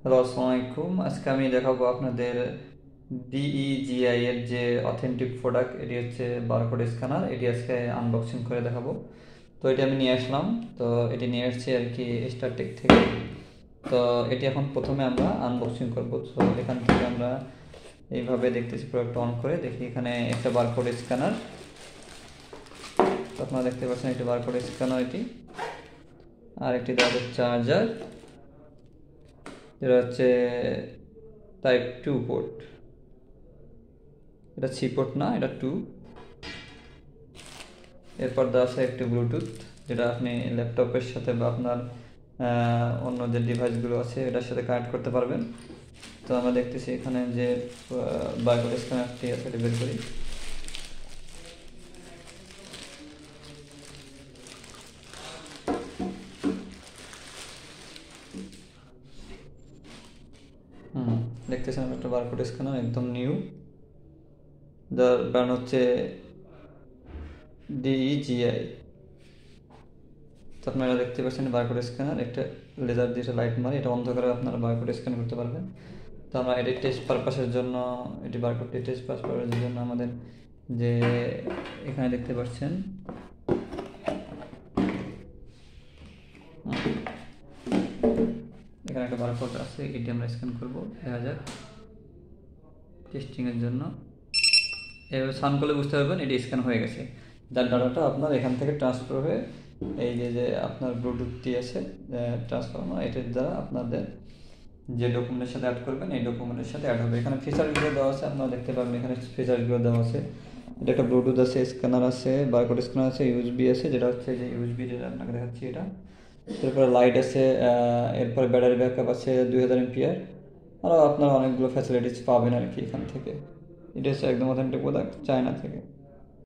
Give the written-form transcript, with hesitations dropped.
Hello, আসসালামু আলাইকুম। আজকে আমি দেখাবো আপনাদের ডিইজিআই এর যে অথেন্টিক প্রোডাক্ট, এটি হচ্ছে বারকোড স্ক্যানার। এটি আজকে আনবক্সিং করে দেখাবো। তো এটি আমি নিয়ে আসলাম। তো এটি নিয়ে আসছি আর কি স্টারটেক থেকে। তো এটি এখন প্রথমে আমরা আনবক্সিং করব। তো এখান থেকে আমরা এইভাবে দেখতেছি, প্রোডাক্ট অন করে দেখি। এখানে একটা বারকোড স্ক্যানার, তো আপনারা দেখতে পাচ্ছেন এটি বারকোড স্ক্যানার। এটি আর একটি দেওয়া চার্জার, যেটা হচ্ছে টাইপ 2 পোর্ট। এটা 3 পোর্ট না, এটা 2। এরপর দেওয়া আছে একটি ব্লুটুথ, যেটা আপনি ল্যাপটপের সাথে বা আপনার অন্য যে ডিভাইসগুলো আছে এটার সাথে কানেক্ট করতে পারবেন। তো আমরা দেখতেছি এখানে যে বারকোড স্ক্যানারটি আছে, এটা বের করি। দেখতেছেন একটা বারকোড স্ক্যানার, একদম নিউ, যার ব্র্যান্ড হচ্ছে ডিইজিআই। তো আপনারা দেখতে পাচ্ছেন বারকোড স্ক্যানার, একটা লেজার দিয়ে লাইট মারে, এটা অন্ধকারে আপনারা বারকোড স্ক্যান করতে পারবেন। তো আমরা এটি টেস্ট পারপাসের জন্য, এটি বারকোডটি টেস্ট পারপাসের জন্য আমাদের যে এখানে দেখতে পাচ্ছেন এখানে একটা বারকোড আছে, এটি আমরা স্ক্যান করবো। দেখা যাক টেস্টিংয়ের জন্য। এভাবে সাউন্ড করলে বুঝতে পারবেন এটি স্ক্যান হয়ে গেছে। যার ডাটাটা আপনার এখান থেকে ট্রান্সফার হয়ে এই যে আপনার ব্লুটুথটি আছে ট্রান্সফার, এটির দ্বারা আপনাদের যে ডকুমেন্টের সাথে অ্যাড করবেন এই ডকুমেন্টের সাথে অ্যাড হবে। এখানে ফিচারগুলো দেওয়া আছে, আপনারা দেখতে পাবেন এখানে ফিচারগুলো দেওয়া আছে। এটা একটা ব্লুটুথ আছে, স্ক্যানার আছে, বারকোড স্ক্যানার আছে, ইউএসবি আছে, যেটা হচ্ছে যে ইউএসবি, যেটা আপনাকে দেখাচ্ছি এটা। এরপরে লাইট আছে, এরপরে ব্যাটারি ব্যাকআপ আছে 2000 এমপিআর। আরও আপনারা অনেকগুলো ফ্যাসিলিটিস পাবেন আর কি এখান থেকে। এটা হচ্ছে একদম অথেন্টিক প্রোডাক্ট, চায়না থেকে।